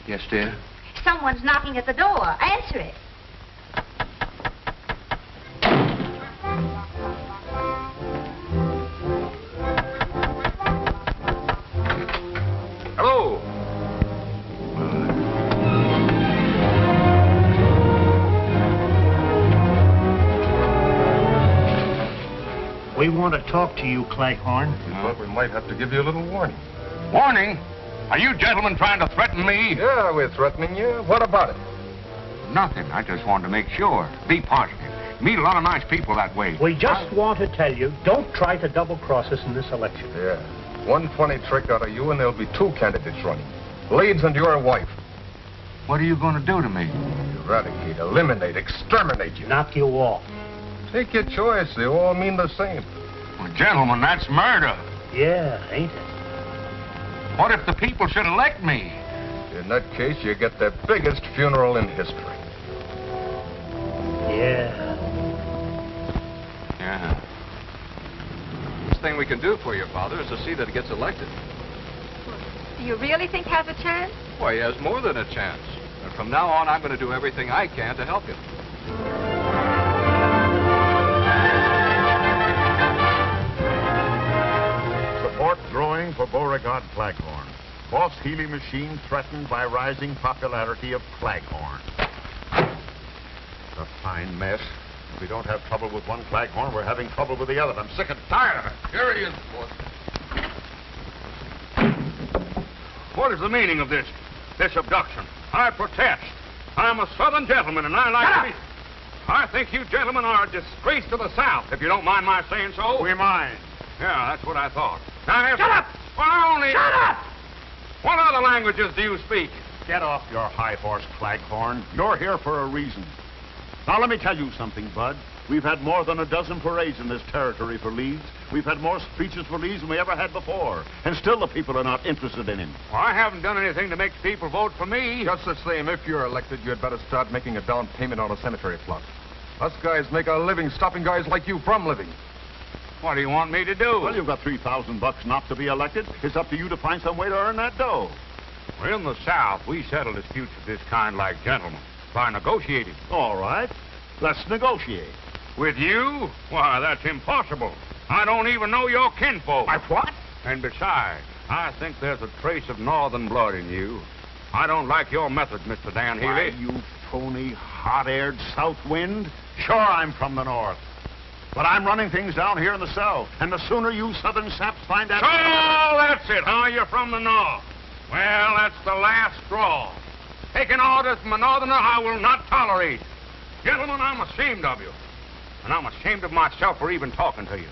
F: Yes, dear?
E: Someone's knocking at the door. Answer it.
A: Hello.
P: We want to talk to you, Claghorn.
L: We thought we might have to give you a little warning.
A: Warning? Are you gentlemen trying to threaten me?
L: Yeah, we're threatening you. What about it?
A: Nothing. I just wanted to make sure. Be positive. Meet a lot of nice people that way.
P: We just want to tell you, don't try to double-cross us in this election.
L: Yeah. One funny trick out of you, and there'll be two candidates running. Leeds and your wife.
A: What are you going to do to me?
L: Eradicate, eliminate, exterminate you.
P: Knock you off.
L: Take your choice. They all mean the same.
A: Well, gentlemen, that's murder.
P: Yeah, ain't it?
A: What if the people should elect me?
L: In that case, you get the biggest funeral in history.
P: Yeah.
F: Yeah. Best thing we can do for your father is to see that he gets elected.
D: Do you really think he has a chance?
F: Why, he has more than a chance. And from now on, I'm going to do everything I can to help him.
M: Support growing for Beauregard Claghorn. Boss Healy machine threatened by rising popularity of Claghorn. A fine mess. If we don't have trouble with one Claghorn, we're having trouble with the other. I'm sick and tired of it.
A: Here he is, boss. What is the meaning of this abduction? I protest. I'm a Southern gentleman, and I like to be... I think you gentlemen are a disgrace to the South, if you don't mind my saying so.
M: We mind.
A: Yeah, that's what I thought. Now,
M: Shut up!
A: Well, I only...
M: Shut up!
A: What other languages do you speak?
M: Get off your high horse, Claghorn. You're here for a reason. Now, let me tell you something, Bud. We've had more than a dozen parades in this territory for Leeds. We've had more speeches for Leeds than we ever had before. And still the people are not interested in him.
A: Well, I haven't done anything to make people vote for me.
L: Just the same, if you're elected, you'd better start making a down payment on a cemetery plot. Us guys make a living stopping guys like you from living.
A: What do you want me to do?
M: Well, you've got $3,000 not to be elected. It's up to you to find some way to earn that dough.
A: Well, in the South, we settle disputes of this kind like gentlemen, by negotiating.
M: All right. Let's negotiate.
A: With you? Why, that's impossible. I don't even know your kinfolk.
M: My what?
A: And besides, I think there's a trace of northern blood in you. I don't like your methods, Mr. Dan Healy.
M: Why, you phony, hot-aired south wind. Sure, I'm from the north. But I'm running things down here in the south. And the sooner you southern saps find out...
A: So, that's it, huh? You're from the north. Well, that's the last straw. Taking orders from a northerner I will not tolerate. Gentlemen, I'm ashamed of you. And I'm ashamed of myself for even talking to you.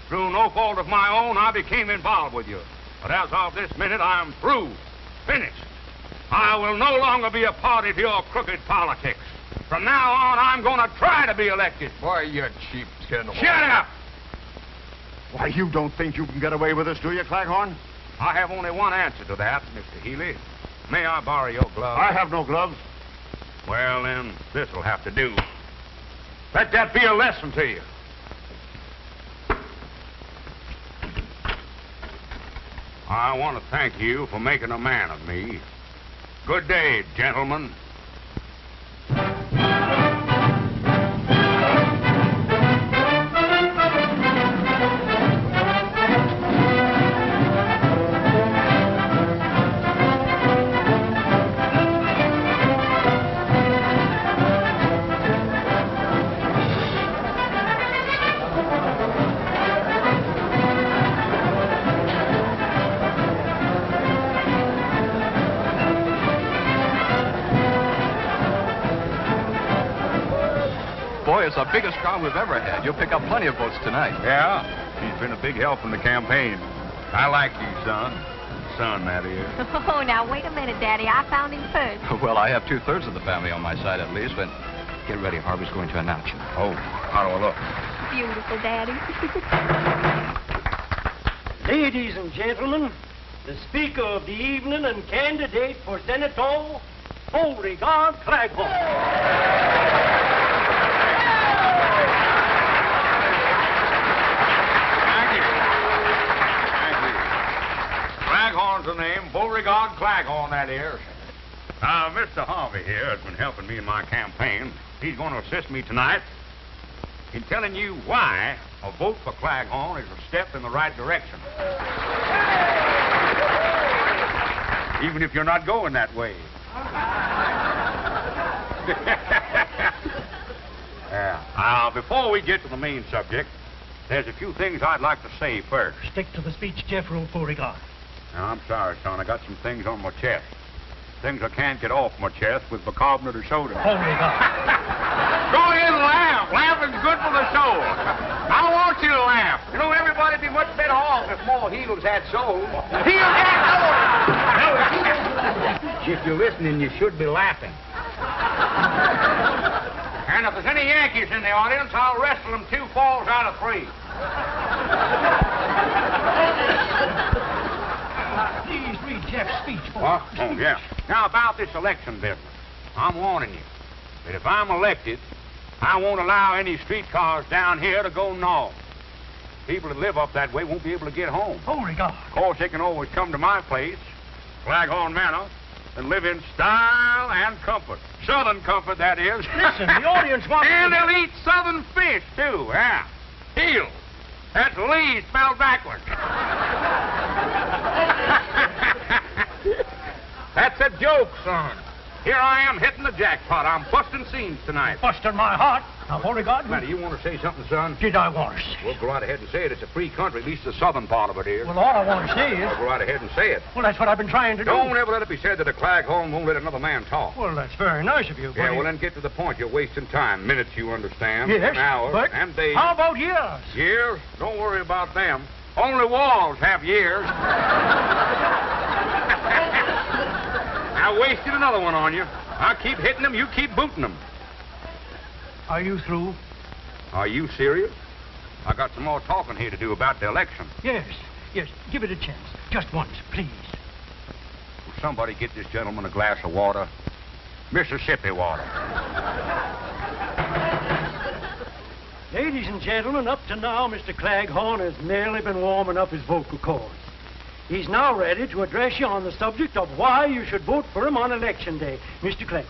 A: Through no fault of my own, I became involved with you. But as of this minute, I am through. Finished. I will no longer be a party to your crooked politics. From now on, I'm going to try to be elected.
L: Why, you cheap tin horse.
A: Shut up!
M: Why, you don't think you can get away with this, do you, Claghorn?
A: I have only one answer to that, Mr. Healy. May I borrow your gloves?
M: I have no gloves.
A: Well, then, this'll have to do. Let that be a lesson to you. I want to thank you for making a man of me. Good day, gentlemen.
F: Boy, it's the biggest crowd we've ever had. You'll pick up plenty of votes tonight.
A: Yeah, she's been a big help in the campaign. I like you, son. Son, that is.
D: Oh, now, wait a minute, Daddy. I found him first.
F: Well, I have 2/3 of the family on my side at least, but get ready. Harvey's going to announce you.
A: Oh, how do I look?
D: beautiful, Daddy.
Q: Ladies and gentlemen, the speaker of the evening and candidate for Senator Beauregard Claghorn.
A: Claghorn's the name. Beauregard Claghorn, that is. Mr. Harvey here has been helping me in my campaign. He's going to assist me tonight in telling you why a vote for Claghorn is a step in the right direction. Even if you're not going that way. Before we get to the main subject, there's a few things I'd like to say first.
P: Stick to the speech, Jeff wrote Beauregard.
A: Now, I'm sorry, son. I got some things on my chest. Things I can't get off my chest with bicarbonate of soda.
P: Beauregard.
A: Go ahead and laugh. Laughing's good for the soul. I want you to laugh. You know, everybody'd be much better off if more heels had souls. Heels had souls! If you're listening, you should be laughing. And if there's any Yankees in the audience, I'll wrestle them 2 falls out of 3.
P: Please read Jeff's speech.
A: What? Oh, yeah. Now, about this election business, I'm warning you that if I'm elected, I won't allow any streetcars down here to go north. People that live up that way won't be able to get home.
P: Beauregard.
A: Of course, they can always come to my place, Claghorn Manor, and live in style and comfort. Southern comfort, that is.
P: Listen, the audience wants
A: And
P: to...
A: they'll eat southern fish, too, yeah. Eel. That's Lee spelled backwards. That's a joke, son. Here I am hitting the jackpot. I'm busting scenes tonight.
P: Busting my heart. Now, Beauregard...
A: Now, do you want to say something, son?
P: Did I want to say?
A: Well, go right ahead and say it. It's a free country, at least the southern part of it is.
P: Well, all I want to say is...
A: Well, go right ahead and say it.
P: Well, that's what I've been trying to do.
A: Don't ever let it be said that a Claghorn won't let another man talk.
P: Well, that's very nice of you, but...
A: Yeah, well, then get to the point. You're wasting time. Minutes, you understand.
P: Yes,
A: Hours
P: but
A: and days.
P: How about years?
A: Years? Don't worry about them. Only walls have years. I wasted another one on you. I keep hitting them, you keep booting them.
P: Are you through?
A: Are you serious? I got some more talking here to do about the election.
P: Yes. Give it a chance. Just once, please.
A: Will somebody get this gentleman a glass of water? Mississippi water.
Q: Ladies and gentlemen, up to now, Mr. Claghorn has merely been warming up his vocal cords. He's now ready to address you on the subject of why you should vote for him on Election Day. Mr. Claghorn.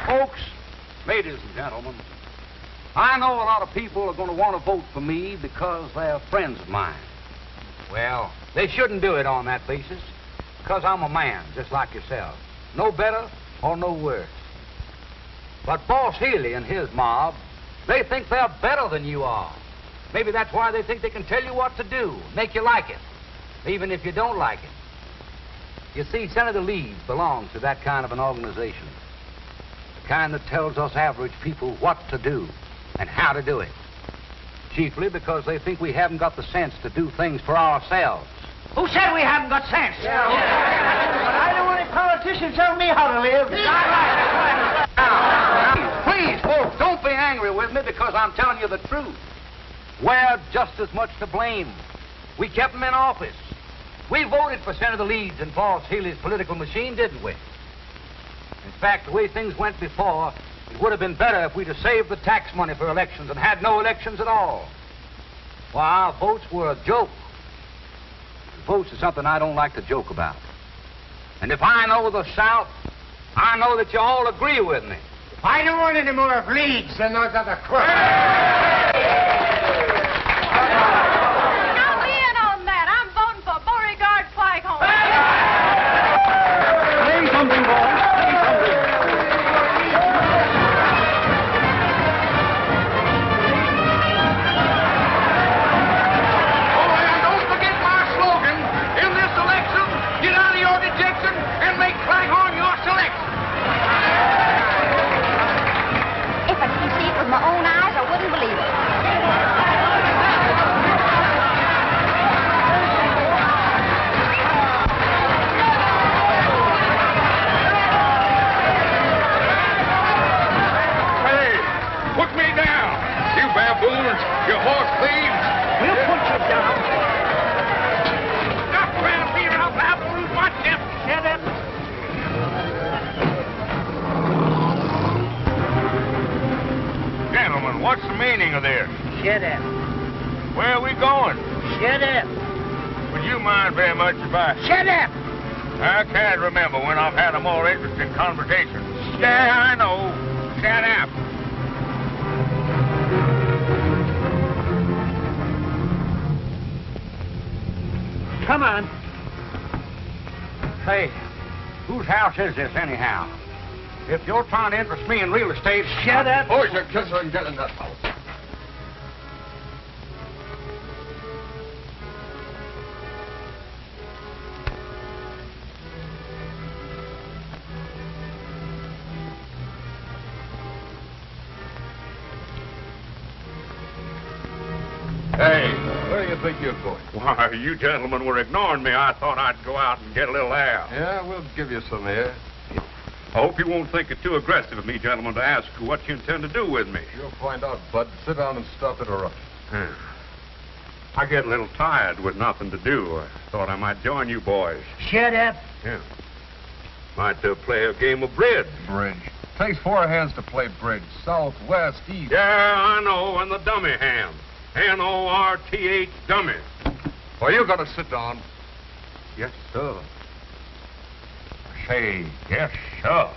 A: Folks, ladies and gentlemen, I know a lot of people are going to want to vote for me because they're friends of mine. Well, they shouldn't do it on that basis, because I'm a man, just like yourself. No better or no worse. But Boss Healy and his mob, they think they're better than you are. Maybe that's why they think they can tell you what to do, make you like it, even if you don't like it. You see, Senator Leeds belongs to that kind of an organization. The kind that tells us average people what to do and how to do it. Chiefly because they think we haven't got the sense to do things for ourselves.
O: Who said we haven't got sense?
Q: Yeah. But I don't want any politicians telling me how to live.
A: Now, please, folks, don't be angry with me because I'm telling you the truth. We're just as much to blame. We kept them in office. We voted for Senator Leeds and Boss Healy's political machine, didn't we? In fact, the way things went before, it would have been better if we'd have saved the tax money for elections and had no elections at all. Well, our votes were a joke. Votes is something I don't like to joke about. And if I know the South, I know that you all agree with me.
O: I don't want any more of Leeds than those other crooks.
N: Count me in on that. I'm voting for Beauregard Claghorn.
Q: Say something, boy. Say something.
B: Oh, and don't forget my slogan. In this election, get out of your dejection and make Claghorn your selection.
E: If I could see it with my own eyes, I wouldn't believe
B: You horse thief!
Q: We'll put you down.
O: Stop around here, I'll have to lose my temper.
Q: Shut up.
L: Gentlemen, what's the meaning of this?
O: Shut up.
L: Where are we going?
O: Shut up.
L: Would you mind very much if I...
O: Shut up.
L: I can't remember when I've had a more interesting conversation. Yeah, I know. Shut up.
H: Come on.
G: Say, whose house is this anyhow? If you're trying to interest me in real estate...
O: Shut up.
B: Boys, you kisser and get in that house.
L: Hey, where do you think you're going?
A: Why, you gentlemen were ignoring me. I thought I'd go out and get a little air.
B: Yeah, we'll give you some air.
A: I hope you won't think it too aggressive of me, gentlemen, to ask what you intend to do with me.
B: You'll find out, Bud. Sit down and stop interrupting.
A: I get a little tired with nothing to do. I thought I might join you boys.
O: Shut up.
A: Yeah. Might play a game of bridge.
B: Bridge. Takes 4 hands to play bridge. South, west, east.
A: Yeah, I know, and the dummy hand. N-O-R-T-H, dummy.
B: Well, you gotta sit down.
A: Yes, sir.
G: Say, yes, sir.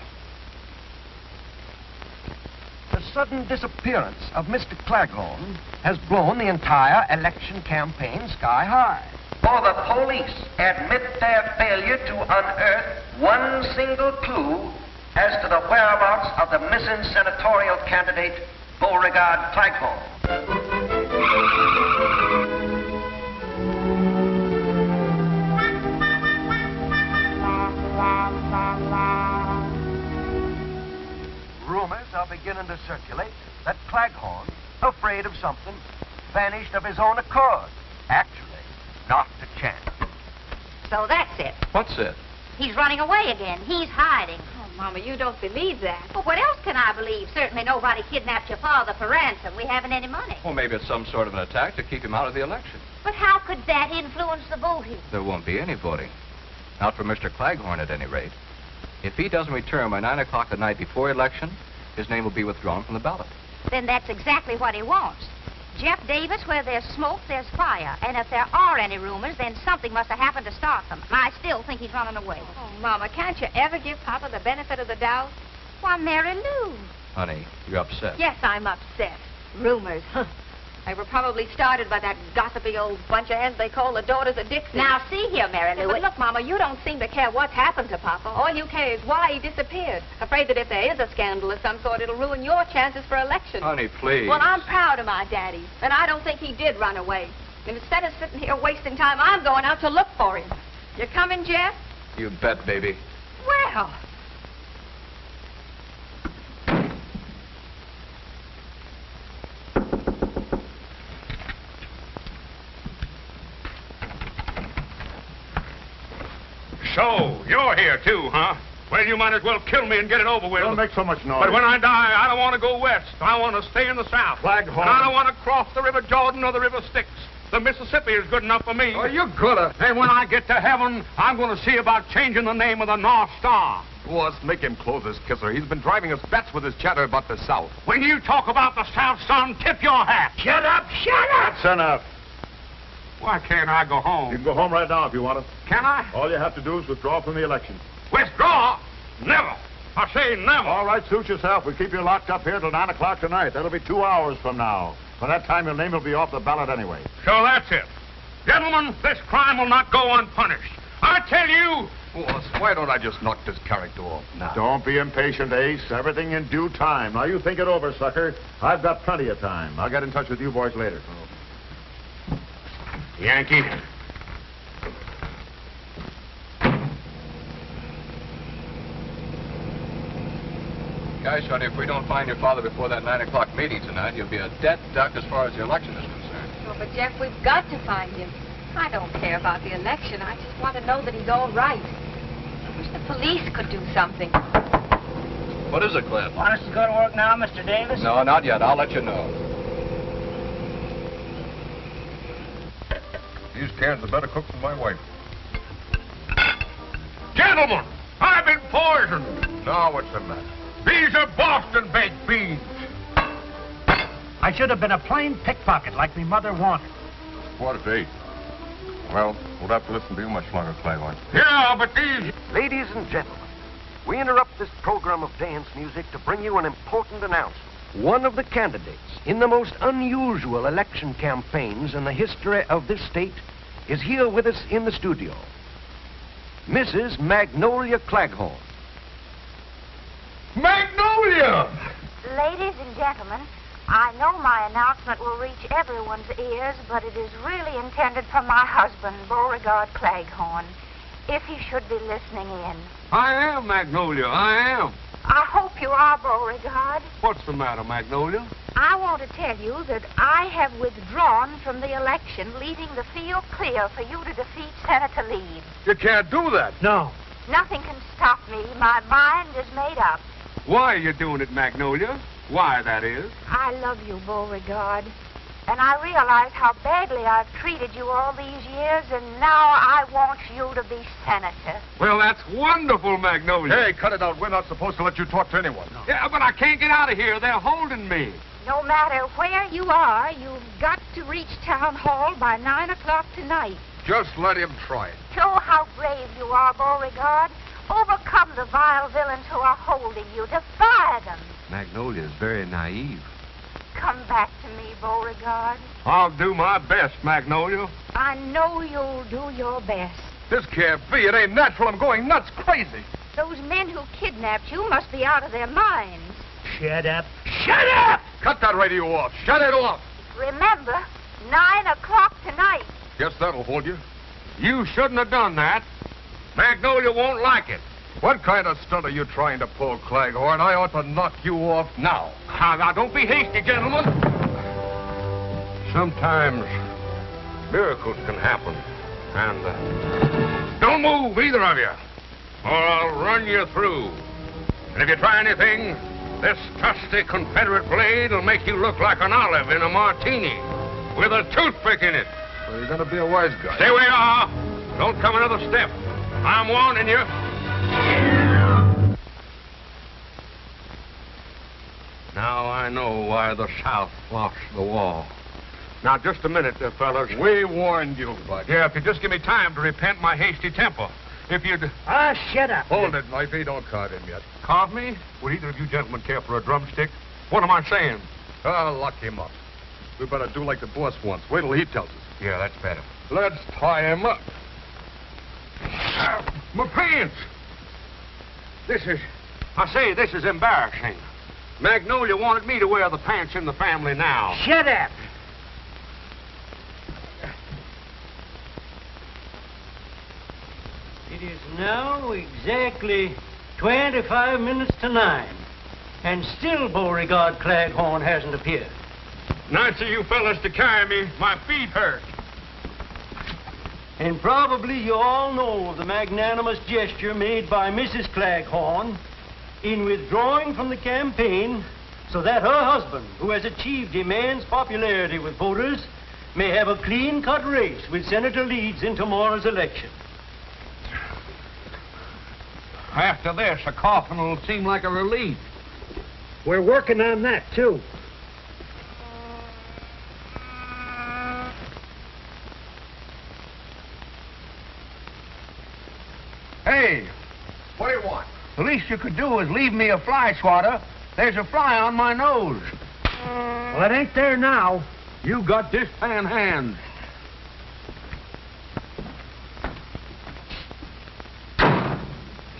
O: The sudden disappearance of Mr. Claghorn has blown the entire election campaign sky high.
R: For the police admit their failure to unearth one single clue as to the whereabouts of the missing senatorial candidate, Beauregard Claghorn.
O: Rumors are beginning to circulate that Claghorn, afraid of something, vanished of his own accord. Actually, not a chance.
E: So that's it.
F: What's it?
E: He's running away again. He's hiding.
D: Oh, Mama, you don't believe that.
E: Well, what else can I believe? Certainly nobody kidnapped your father for ransom. We haven't any money.
F: Well, maybe it's some sort of an attack to keep him out of the election.
E: But how could that influence the voting?
F: There won't be any voting. Not for Mr. Claghorn, at any rate. If he doesn't return by 9 o'clock the night before election, his name will be withdrawn from the ballot.
E: Then that's exactly what he wants. Jeff Davis, where there's smoke, there's fire. And if there are any rumors, then something must have happened to start them. And I still think he's running away.
D: Oh, Mama, can't you ever give Papa the benefit of the doubt?
E: Why, Mary Lou.
F: Honey, you're upset.
D: Yes, I'm upset. Rumors, huh? They were probably started by that gossipy old bunch of heads they call the Daughters of Dixie.
E: Now, see here, Mary Lou.
D: But look, Mama, you don't seem to care what's happened to Papa. All you care is why he disappeared. Afraid that if there is a scandal of some sort, it'll ruin your chances for election.
F: Honey, please.
D: Well, I'm proud of my daddy, and I don't think he did run away. And instead of sitting here wasting time, I'm going out to look for him. You coming, Jeff?
F: You bet, baby.
D: Well...
A: So, you're here too, huh? Well, you might as well kill me and get it over with.
L: Don't make so much noise.
A: But when I die, I don't want to go west. I want to stay in the south.
L: Claghorn.
A: And I don't want to cross the River Jordan or the River Styx. The Mississippi is good enough for me.
B: Oh, you coulda.
A: And when I get to heaven, I'm going to see about changing the name of the North Star.
B: Boss, make him close his kisser. He's been driving us bats with his chatter about the South.
A: When you talk about the South, son, tip your hat.
O: Shut up! Shut up!
L: That's enough.
A: Why can't I go home?
L: You can go home right now if you want to.
A: Can I?
L: All you have to do is withdraw from the election.
A: Withdraw? Never. I say never.
L: All right, suit yourself. We'll keep you locked up here till 9 o'clock tonight. That'll be 2 hours from now. By that time, your name will be off the ballot anyway.
A: So that's it. Gentlemen, this crime will not go unpunished. I tell you...
B: Boss, why don't I just knock this character off now?
L: Don't be impatient, Ace. Everything in due time. Now, you think it over, sucker. I've got plenty of time. I'll get in touch with you boys later.
A: Yankee.
F: Guys, honey, if we don't find your father before that 9 o'clock meeting tonight, you'll be a dead duck as far as the election is concerned.
D: Oh, but Jeff, we've got to find him. I don't care about the election. I just want to know that he's all right. I wish the police could do something.
F: What is it, Cliff?
O: Want us to go to work now, Mr. Davis?
F: No, not yet. I'll let you know.
B: These cans are better cooked than my wife. Gentlemen, I've been poisoned. Now what's the matter? These are Boston baked beans.
P: I should have been a plain pickpocket like me mother wanted.
B: 8:15. Well, we'll have to listen to you much longer, Claghorn.
O: Yeah, but these... Ladies and gentlemen, we interrupt this program of dance music to bring you an important announcement. One of the candidates in the most unusual election campaigns in the history of this state is here with us in the studio. Mrs. Magnolia Claghorn.
B: Magnolia!
E: Ladies and gentlemen, I know my announcement will reach everyone's ears, but it is really intended for my husband, Beauregard Claghorn, if he should be listening in.
A: I am, Magnolia, I am.
E: I hope you are, Beauregard.
A: What's the matter, Magnolia?
E: I want to tell you that I have withdrawn from the election, leaving the field clear for you to defeat Senator Leeds.
B: You can't do that.
P: No.
E: Nothing can stop me. My mind is made up.
A: Why are you doing it, Magnolia? Why, that is?
E: I love you, Beauregard. And I realize how badly I've treated you all these years, and now I want you to be senator.
A: Well, that's wonderful, Magnolia.
B: Hey, cut it out. We're not supposed to let you talk to anyone. No.
A: Yeah, but I can't get out of here. They're holding me.
E: No matter where you are, you've got to reach Town Hall by 9 o'clock tonight.
B: Just let him try it.
E: Show how brave you are, Beauregard. Overcome the vile villains who are holding you. Defy them.
F: Magnolia's very naive.
E: Come back to me, Beauregard.
A: I'll do my best, Magnolia.
E: I know you'll do your best.
B: This can't be. It ain't natural. I'm going nuts, crazy.
E: Those men who kidnapped you must be out of their minds.
P: Shut up.
B: Shut up! Cut that radio off. Shut it off.
E: Remember, 9 o'clock tonight.
B: Guess that'll hold you.
A: You shouldn't have done that. Magnolia won't like it.
B: What kind of stunt are you trying to pull, Claghorn? I ought to knock you off now.
A: Now, don't be hasty, gentlemen. Sometimes miracles can happen. And don't move, either of you, or I'll run you through. And if you try anything, this trusty Confederate blade will make you look like an olive in a martini with a toothpick in it.
B: Well, you're going to be a wise guy.
A: Stay where you are. Don't come another step. I'm warning you. Now I know why the South lost the war. Now, just a minute, fellas.
B: We warned you, Bud.
A: Yeah, if you just give me time to repent my hasty temper. If you'd...
P: Shut up.
B: Hold it, Knifey. Don't carve him yet.
A: Carve me? Would either of you gentlemen care for a drumstick? What am I saying?
B: Lock him up. We better do like the boss wants. Wait till he tells us.
A: Yeah, that's better.
B: Let's tie him up.
A: My pants! This is embarrassing. Magnolia wanted me to wear the pants in the family now.
P: Shut up.
Q: It is now exactly 25 minutes to 9, and still Beauregard Claghorn hasn't appeared.
A: Nice of you fellas to carry me. My feet hurt.
Q: And probably you all know of the magnanimous gesture made by Mrs. Claghorn in withdrawing from the campaign so that her husband, who has achieved immense popularity with voters, may have a clean-cut race with Senator Leeds in tomorrow's election.
A: After this, a coffin will seem like a relief.
P: We're working on that, too.
A: Hey,
B: what do you want?
A: The least you could do is leave me a fly swatter. There's a fly on my nose.
P: Well, it ain't there now.
A: You got this pan hand.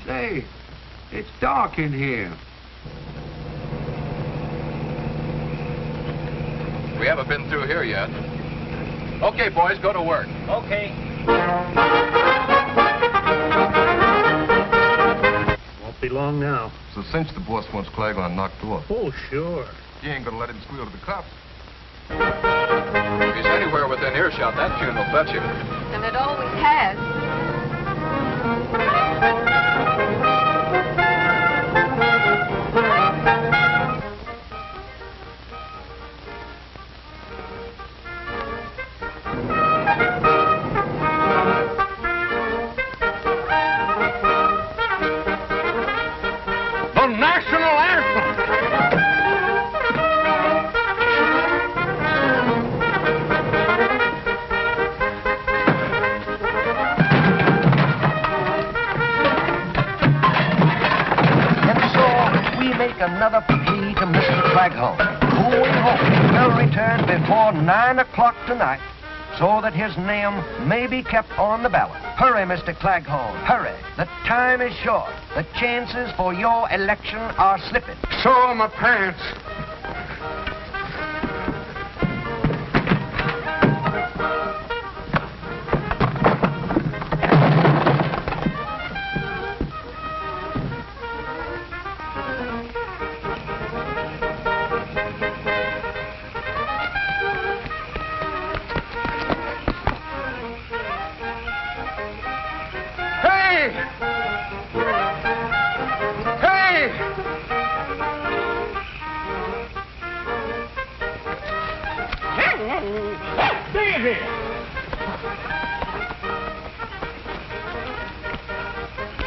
A: Say, it's dark in here.
F: We haven't been through here yet. Okay, boys, go to work.
P: Okay. Won't be long now.
B: It's a cinch the boss wants Claghorn knocked off.
P: Oh, sure.
B: He ain't gonna let him squeal to the cops.
F: If he's anywhere within earshot, that tune will fetch him.
D: And it always has.
O: before 9 o'clock tonight so that his name may be kept on the ballot. Hurry, Mr. Claghorn, hurry. The time is short. The chances for your election are slipping.
B: So are my pants.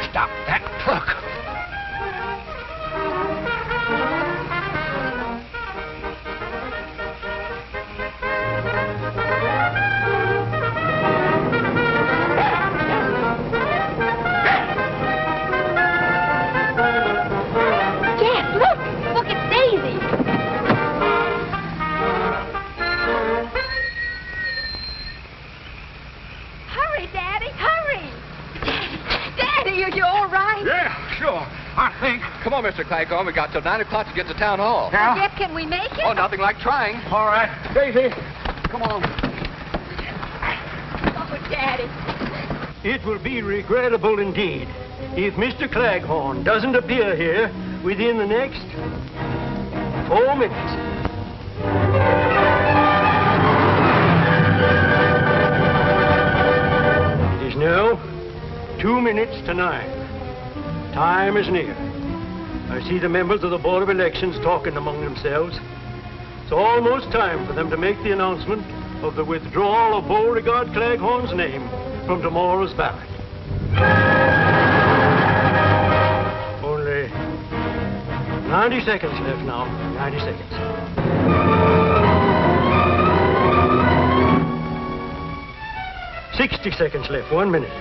O: Stop that truck.
D: Jack, look! Look, it's Daisy! Hurry, Daddy, hurry! Daddy, are you all right?
A: Yeah, sure. I think.
F: Come on, Mr. Claghorn. We got till 9 o'clock to get to town hall.
D: Jeff, can we make it?
F: Oh, nothing like trying.
A: All right. Daisy, come on.
D: Oh, Daddy.
Q: It will be regrettable indeed if Mr. Claghorn doesn't appear here within the next 4 minutes. It is now 2 minutes to 9. Time is near. I see the members of the Board of Elections talking among themselves. It's almost time for them to make the announcement of the withdrawal of Beauregard Claghorn's name from tomorrow's ballot. Only 90 seconds left now. 90 seconds. $60 seconds left. 1 minute.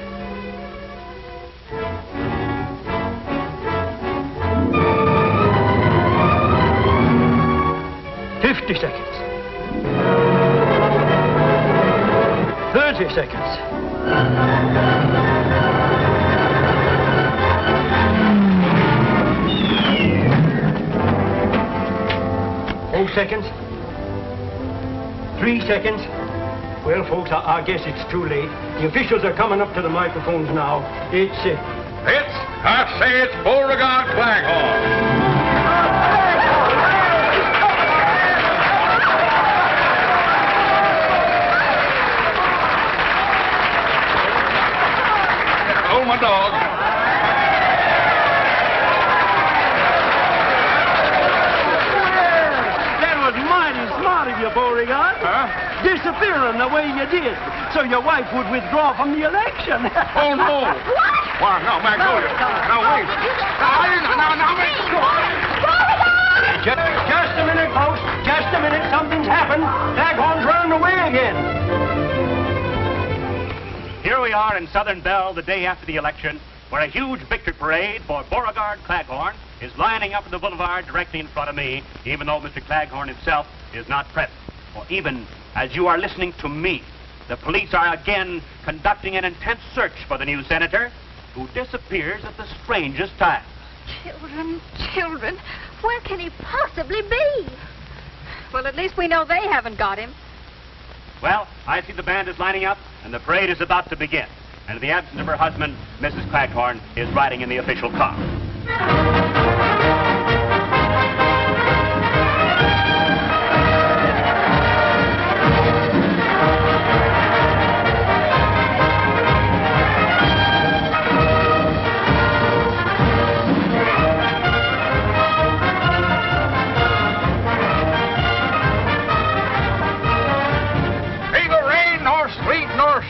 Q: $50 seconds. 30 seconds. 4 seconds. 3 seconds. Well, folks, I guess it's too late. The officials are coming up to the microphones now.
A: I say it's Beauregard Claghorn. Oh, my dog.
Q: That was mighty smart of you, Beauregard. Disappearing the way you did, so your wife would withdraw from the election.
A: Oh, no.
D: What?
A: Why, no, Magnolia. Now, wait.
Q: Just a minute, folks. Just a minute. Something's happened. Claghorn's running away again.
S: Here we are in Southern Belle the day after the election, where a huge victory parade for Beauregard Claghorn is lining up in the boulevard directly in front of me, even though Mr. Claghorn himself is not present. For even as you are listening to me, the police are again conducting an intense search for the new senator, who disappears at the strangest times.
D: Children, where can he possibly be? Well, at least we know they haven't got him.
S: Well, I see the band is lining up, and the parade is about to begin. And in the absence of her husband, Mrs. Claghorn is riding in the official car.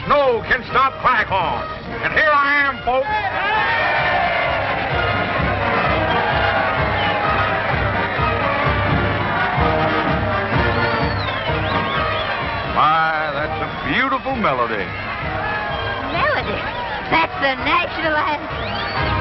A: Snow can stop Claghorn. And here I am, folks.
L: My, that's a beautiful melody.
D: Melody? That's the national anthem.